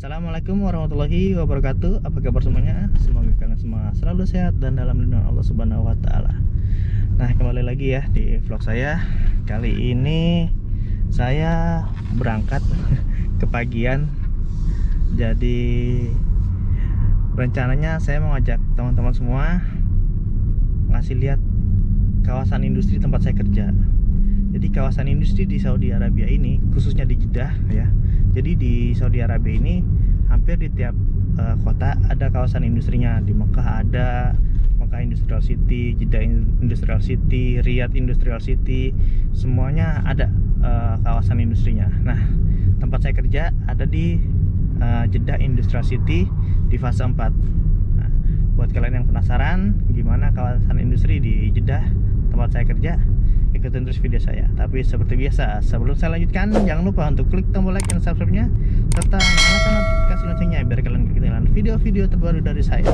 Assalamualaikum warahmatullahi wabarakatuh. Apa kabar semuanya? Semoga kalian semua selalu sehat dan dalam lindungan Allah Subhanahu wa taala. Nah, kembali lagi ya di vlog saya. Kali ini saya berangkat ke pagian. Jadi rencananya saya mau ajak teman-teman semua ngasih lihat kawasan industri tempat saya kerja. Jadi kawasan industri di Saudi Arabia ini, khususnya di Jeddah ya. Jadi di Saudi Arabia ini hampir di tiap kota ada kawasan industrinya. Di Mekah ada Mekah Industrial City, Jeddah Industrial City, Riyadh Industrial City, semuanya ada kawasan industrinya. Nah, tempat saya kerja ada di Jeddah Industrial City di fase 4. Nah, buat kalian yang penasaran gimana kawasan industri di Jeddah tempat saya kerja, ikutin terus video saya. Tapi seperti biasa, sebelum saya lanjutkan, jangan lupa untuk klik tombol like dan subscribe-nya serta nyalakan notifikasi loncengnya biar kalian ketinggalan video-video terbaru dari saya.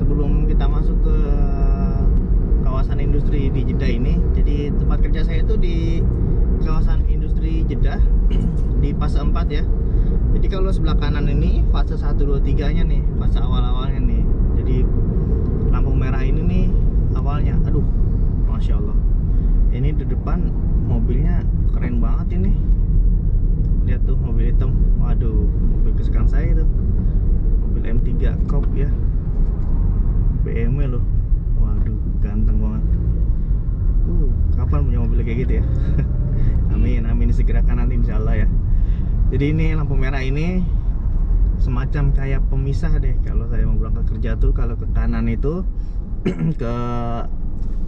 Sebelum kita masuk ke kawasan industri di Jeddah ini, jadi tempat kerja saya itu di kawasan industri Jeddah di fase 4 ya. Jadi kalau sebelah kanan ini fase 1, 2, 3 nya nih, fase awal-awalnya nih. Jadi lampu merah ini nih awalnya. Aduh, Masya Allah, ini di depan mobilnya keren banget ini. Lihat tuh mobil hitam. Waduh, mobil kesukaan saya itu, mobil M3 Coupe ya, BMW loh. Waduh, ganteng banget. Kapan punya mobil kayak gitu ya? Amin, amin, disegerakan nanti insyaallah ya. Jadi ini lampu merah ini semacam kayak pemisah deh. Kalau saya mau berangkat kerja tuh, kalau ke kanan itu ke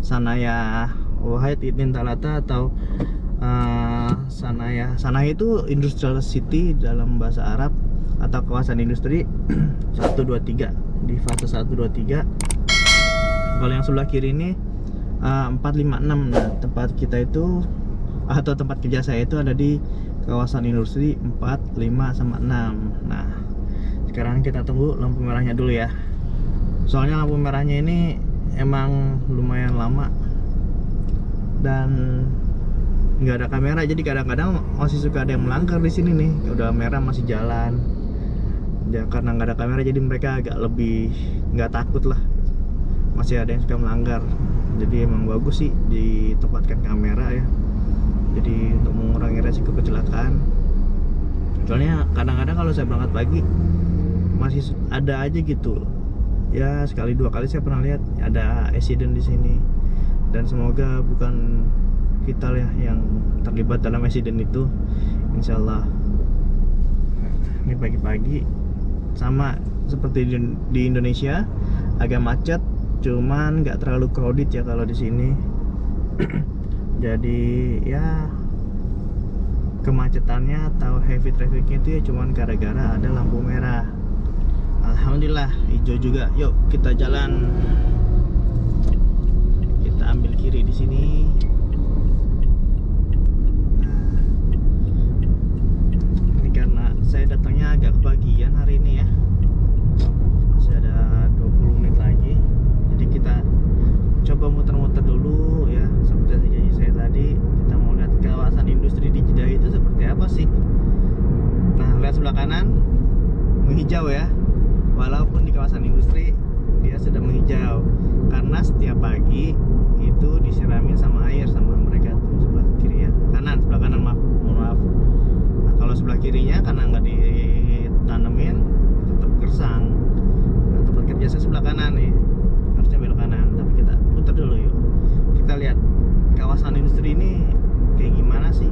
Sanaya Wahid Idin Talata atau Sanaya. Sanaya itu Industrial City dalam bahasa Arab atau kawasan industri 1, 2, 3 di fase 1, 2, 3. Kalau yang sebelah kiri ini 4, 5, 6. Nah, tempat kita itu atau tempat kerja saya itu ada di kawasan industri 4, 5, sama 6. Nah, sekarang kita tunggu lampu merahnya dulu ya. Soalnya lampu merahnya ini emang lumayan lama dan nggak ada kamera, jadi kadang-kadang masih suka ada yang melanggar di sini nih. Udah merah masih jalan ya, karena nggak ada kamera jadi mereka agak lebih nggak takut lah. Masih ada yang suka melanggar, jadi emang bagus sih ditempatkan kamera ya, jadi untuk mengurangi resiko kecelakaan. Soalnya kadang-kadang kalau saya berangkat pagi masih ada aja gitu ya, sekali dua kali saya pernah lihat ada accident di sini, dan semoga bukan kita ya yang terlibat dalam accident itu, insyaallah. Ini pagi-pagi sama seperti di Indonesia, agak macet, cuman nggak terlalu crowded ya kalau di sini. Jadi ya kemacetannya atau heavy trafficnya itu ya cuman gara-gara ada lampu merah. Alhamdulillah hijau juga. Yuk kita jalan. Kita ambil kiri di sini. Saya datangnya agak kebagian hari ini ya, masih ada 20 menit lagi. Jadi kita coba muter-muter dulu ya, seperti janji saya tadi. Kita mau lihat kawasan industri di Jeddah itu seperti apa sih. Nah, lihat sebelah kanan menghijau ya, walaupun di kawasan industri dia sudah menghijau karena setiap pagi itu disiramin sama air sama mereka tuh. Sebelah kiri ya, sebelah kanan maaf, mohon maaf. Kalau sebelah kirinya karena nggak ditanemin tetap gersang. Nah, tempat kerja saya sebelah kanan nih, harusnya belok kanan, tapi kita putar dulu yuk. Kita lihat kawasan industri ini kayak gimana sih.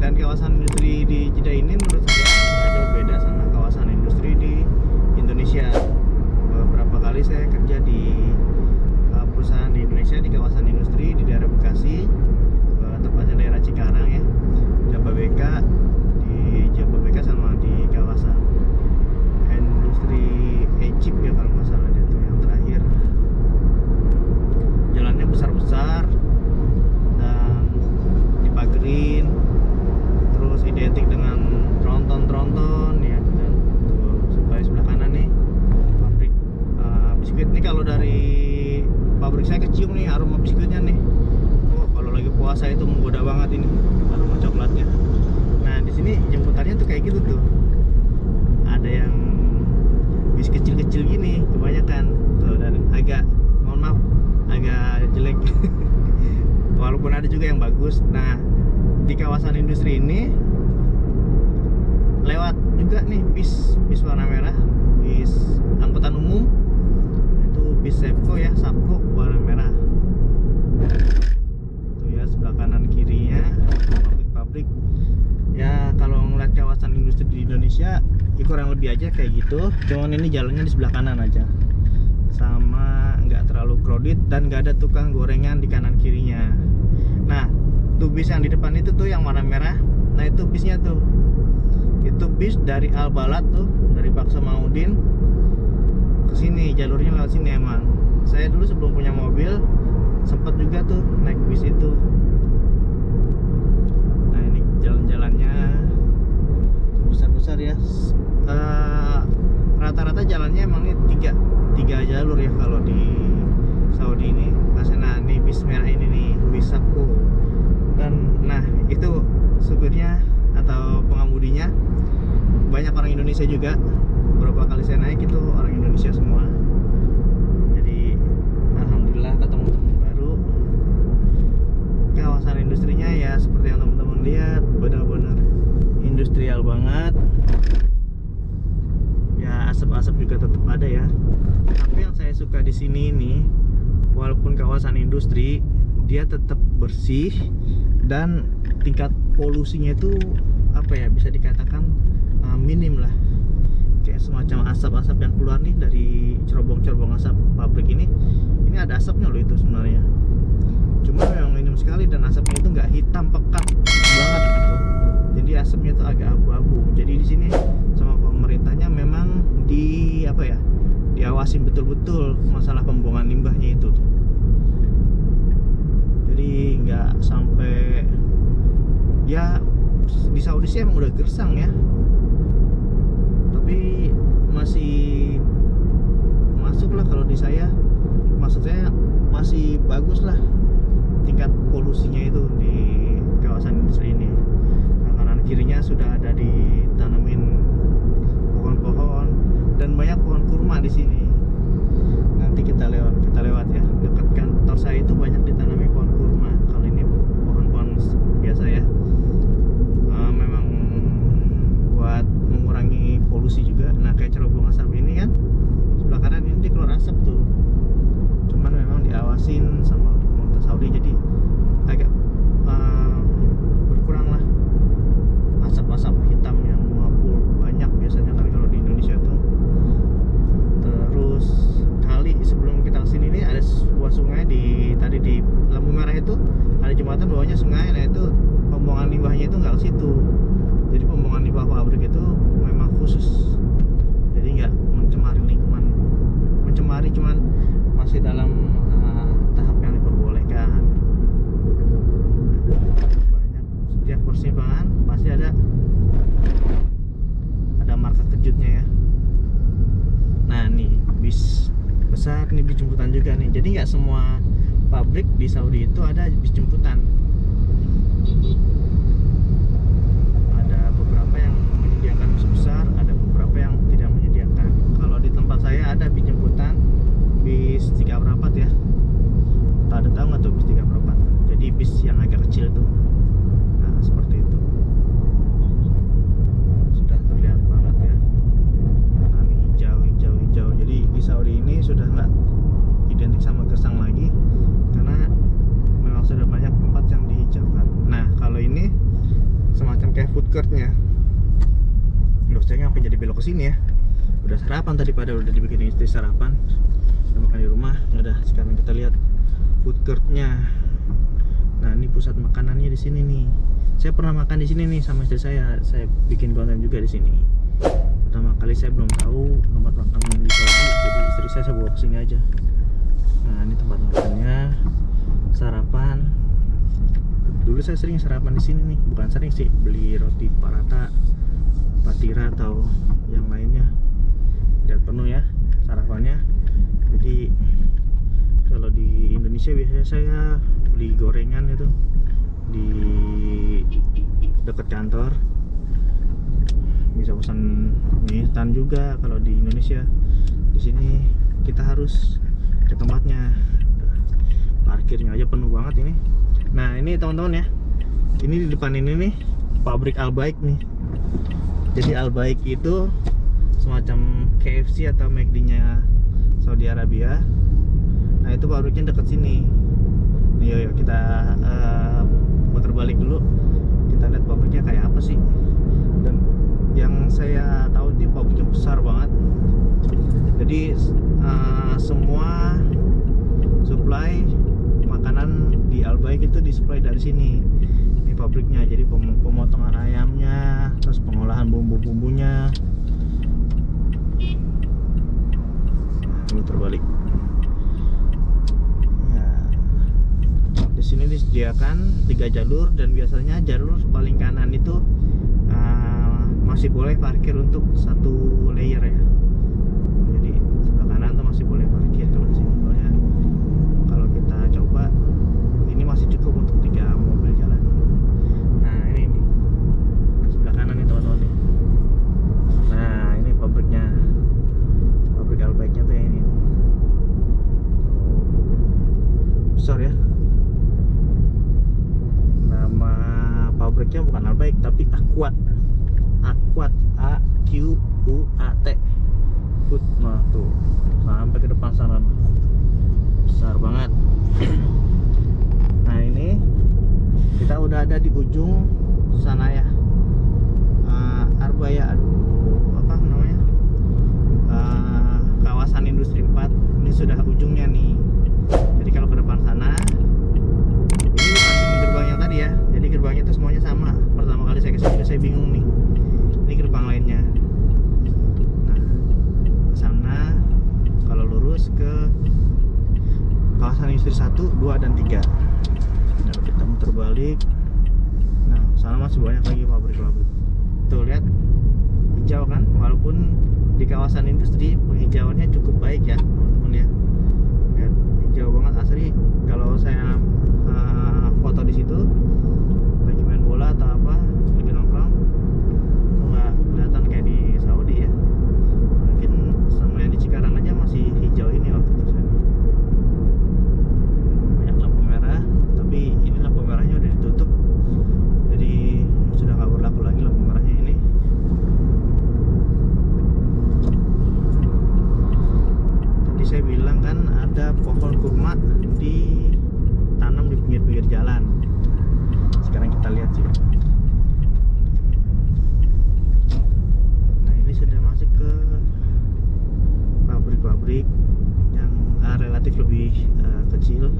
Dan kawasan industri di Jeddah ini menurut saya nggak jauh beda sama kawasan industri di Indonesia. Beberapa kali saya kerja di perusahaan di Indonesia di kawasan industri di daerah Bekasi, tepatnya daerah Cikarang ya, Jababeka, di Jababeka sama di kawasan pabrik saya kecium nih aroma biskuitnya nih. Oh, kalau lagi puasa itu menggoda banget ini aroma coklatnya. Nah di sini jemputannya tuh kayak gitu tuh. Ada yang bis kecil-kecil gini kebanyakan tuh, dan agak, mohon maaf, agak jelek. Walaupun ada juga yang bagus. Nah di kawasan industri ini lewat juga nih bis warna merah, bis angkutan umum, itu bis Sepko ya, Sapko warna merah. Tuh ya, sebelah kanan kirinya pabrik-pabrik. Ya kalau ngeliat kawasan industri di Indonesia ya kurang lebih aja kayak gitu. Cuman ini jalannya di sebelah kanan aja, sama nggak terlalu crowded dan nggak ada tukang gorengan di kanan kirinya. Nah tuh bis yang di depan itu tuh yang warna merah, nah itu bisnya tuh, itu bis dari Al Balad tuh, dari Pak Samaudin ke sini, jalurnya lewat sini. Emang saya dulu sebelum punya mobil sempat juga tuh naik bis itu. Nah ini jalan-jalannya besar-besar ya. Rata-rata jalannya emang ini tiga jalur ya kalau di Saudi ini. Nah ini bis merah ini nih, bis Sapko. Dan nah itu supirnya atau pengemudinya banyak orang Indonesia juga. Beberapa kali saya naik itu orang Indonesia semua. Jadi alhamdulillah ketemu teman baru. Kawasan industrinya ya seperti yang teman-teman lihat, benar-benar industrial banget. Ya asap-asap juga tetap ada ya. Tapi yang saya suka di sini ini, walaupun kawasan industri, dia tetap bersih dan tingkat polusinya itu apa ya, bisa dikatakan minim lah. Kayak semacam asap-asap yang keluar nih dari cerobong-cerobong asap pabrik ini ada asapnya loh itu sebenarnya. Cuma memang minim sekali dan asapnya itu nggak hitam pekat banget gitu. Jadi asapnya itu agak abu-abu. Jadi di sini sama pemerintahnya memang diawasin betul-betul masalah pembuangan limbahnya itu tuh. Jadi nggak sampai, ya di Saudi sih emang udah gersang ya, tapi masih masuk lah kalau di saya, maksudnya masih bagus lah tingkat polusinya itu di kawasan industri ini. Nah, kanan kirinya sudah ada ditanamin pohon-pohon dan banyak pohon kurma di sini. Nanti kita lewat ya, dekat kantor saya itu banyak ditanami pohon kurma. Kalau ini pohon-pohon biasa ya, memang buat mengurangi polusi juga. Nah kayak cerobong asap ini kan sebelah kanan ini dia keluar asap tuh, cuman memang diawasin sama pemerintah Saudi, jadi agak berkurang lah asap-asap hitam yang mengepul banyak biasanya kan kalau di Indonesia tuh. Terus kali sebelum kita kesini ini ada sebuah sungai tadi di lampu merah itu ada jembatan bawahnya sungai. Nah itu pembuangan limbahnya itu nggak ke situ. Jadi pembuangan limbah pabrik itu memang khusus. Jadi nggak mencemari lingkungan, cuman masih dalam tahap yang diperbolehkan. Banyak setiap persimpangan pasti ada marka kejutnya ya. Nah nih bis besar nih, bis jemputan juga nih. Jadi nggak semua pabrik di Saudi itu ada bis jemputan. Ada beberapa yang menyediakan bis besar, ada beberapa yang tidak menyediakan. Kalau di tempat saya ada bis jemputan, bis 3 perapat ya. Ada tahu nggak tuh bis 3 perapat? Jadi bis yang agak kecil tuh. Nah seperti itu. Sudah terlihat banget ya. Nah ini hijau. Jadi di Saudi ini sudah nggak identik sama gersang lagi, karena memang sudah banyak tempat yang dihijaukan. Nah kalau ini semacam kayak food court-nya. Loh, saya ngapa jadi belok ke sini ya? Udah sarapan tadi, udah dibikin istri sarapan, udah makan di rumah. Udah, sekarang kita lihat food court-nya. Nah ini pusat makanannya di sini nih. Saya pernah makan di sini nih sama istri saya bikin konten juga di sini. Pertama kali saya belum tahu tempat makan di Saudi, jadi istri saya bawa ke sini aja. Nah ini tempat makannya, sarapan. Dulu saya sering sarapan di sini nih, bukan sering sih, beli roti paratha, patira atau yang lainnya. Lihat penuh ya sarapannya. Jadi kalau di Indonesia biasanya saya beli gorengan itu di dekat kantor, bisa pesan mie instan juga. Kalau di Indonesia, di sini kita harus ke tempatnya. Parkirnya aja penuh banget ini. Nah ini teman-teman ya, ini di depan ini nih pabrik Albaik nih. Jadi Albaik itu semacam KFC atau McD-nya Saudi Arabia. Nah itu pabriknya dekat sini. Nih, yuk kita muter balik dulu. Kita lihat pabriknya kayak apa sih. Dan yang saya tahu ini pabriknya besar banget. Jadi semua supply makanan di Albaik itu disuplai dari sini. Ini pabriknya. Jadi pemotongan ayamnya, terus pengolahan bumbu-bumbunya. Muter balik. Ya. Di sini disediakan 3 jalur dan biasanya jalur paling kanan itu masih boleh parkir untuk 1 layer ya. Jadi sebelah kanan tuh masih boleh parkir kalau di sini. Soalnya kalau kita coba ini masih cukup untuk 3 mobil jalan. Nah ini sebelah kanan nih teman-teman nih. Nah ini pabriknya, pabrik Albaiknya tuh yang ini. Besar ya. Nama pabriknya bukan Albaik tapi Aquat. Aquat, AQUAT. Nah tuh sampai ke depan sana, besar banget. Nah ini kita udah ada di ujung sana ya, Arbaya, apa namanya, kawasan industri 4. Ini sudah ujungnya nih. Jadi kalau ke depan sana, ini bukan gerbang yang tadi ya. Jadi gerbangnya itu semuanya sama. Pertama kali saya kesini juga saya bingung nih. Ini gerbang lainnya. Nah, ke sana kalau lurus ke kawasan industri 1, 2, dan 3. Nah, kita muter balik. Nah, sana masih banyak lagi pabrik-pabrik. Tuh lihat, hijau kan? Walaupun di kawasan industri penghijauannya cukup baik ya, teman-teman ya. Lihat, hijau banget asli. Kalau saya foto di situ lagi main bola atau apa, lagi nongkrong, tuh nggak kelihatan kayak di Saudi ya. Mungkin sama yang di Cikarang aja masih hijau ini waktu itu saya. Banyak lampu merah, tapi ini lampu merahnya udah ditutup, jadi sudah nggak berlaku lagi lampu merahnya ini. Tadi saya bilang kan ada pohon kurma ditanam di pinggir-pinggir jalan. Sekarang kita lihat sih. Nah ini sudah masuk ke pabrik-pabrik yang relatif lebih kecil.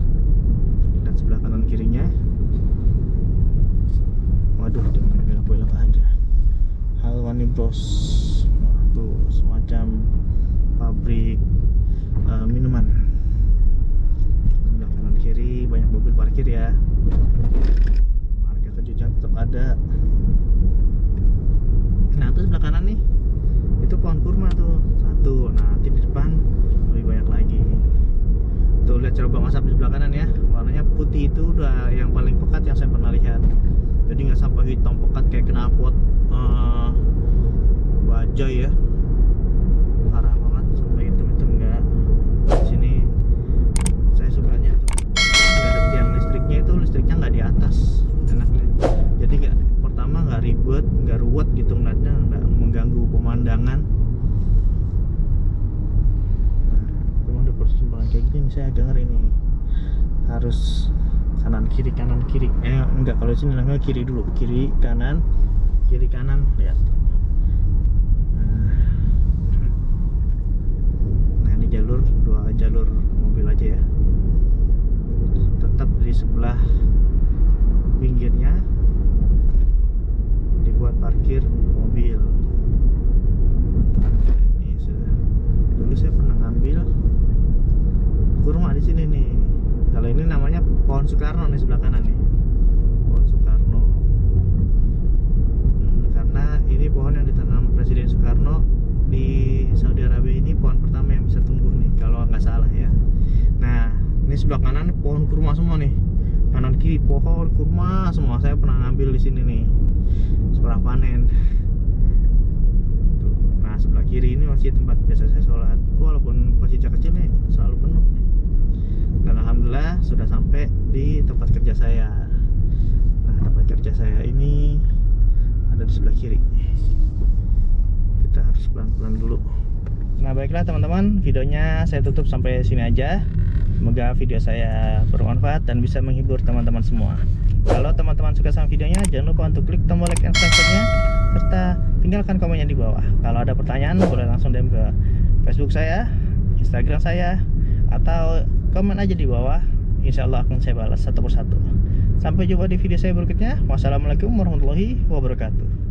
Lihat sebelah kanan kirinya. Waduh, jangan belok-belok aja. Halwani Bros. Nah, tuh semacam pabrik minuman. Sebelah kanan kiri banyak mobil parkir ya. Harga kejujuran tetap ada. Nah itu sebelah kanan nih, itu pohon kurma tuh satu. Nah nanti di depan lebih banyak lagi. Tuh lihat cerobong asap di sebelah kanan ya, warnanya putih. Itu udah yang paling pekat yang saya pernah lihat. Jadi nggak sampai hitam pekat kayak knalpot bajai ya, parah banget sampai hitam-hitam enggak. Di sini saya sukanya tuh nggak ada tiang listriknya, itu listriknya nggak di atas, enaknya. Jadi nggak, pertama nggak ribet, nggak ruwet gitu ngeliatnya, nggak mengganggu pemandangan. Nah, memang ada persimpangan kayak gini saya agak ngeri nih, harus kanan kiri enggak, kalau di sini namanya kiri dulu, kiri kanan lihat. Nah ini jalur, 2 jalur mobil aja ya, tetap di sebelah pinggirnya dibuat parkir mobil. Ini sudah, dulu saya pernah ngambil kurma di sini nih. Kalau ini namanya pohon Soekarno nih sebelah kanan nih, pohon Soekarno. Karena ini pohon yang ditanam Presiden Soekarno di Saudi Arabia. Ini pohon pertama yang bisa tumbuh nih kalau nggak salah ya. Nah ini sebelah kanan pohon kurma semua nih, kanan kiri pohon kurma semua. Saya pernah ngambil di sini nih, setelah panen. Tuh. Nah sebelah kiri ini masih tempat biasa saya sholat, walaupun masjid kecil nih selalu penuh. Dan alhamdulillah sudah sampai di tempat kerja saya. Nah tempat kerja saya ini ada di sebelah kiri. Kita harus pelan-pelan dulu. Nah baiklah teman-teman, videonya saya tutup sampai sini aja. Semoga video saya bermanfaat dan bisa menghibur teman-teman semua. Kalau teman-teman suka sama videonya, jangan lupa untuk klik tombol like and subscribe-nya, serta tinggalkan komennya di bawah. Kalau ada pertanyaan boleh langsung DM ke Facebook saya, Instagram saya, atau komen aja di bawah. Insya Allah akan saya balas satu persatu. Sampai jumpa di video saya berikutnya. Wassalamualaikum warahmatullahi wabarakatuh.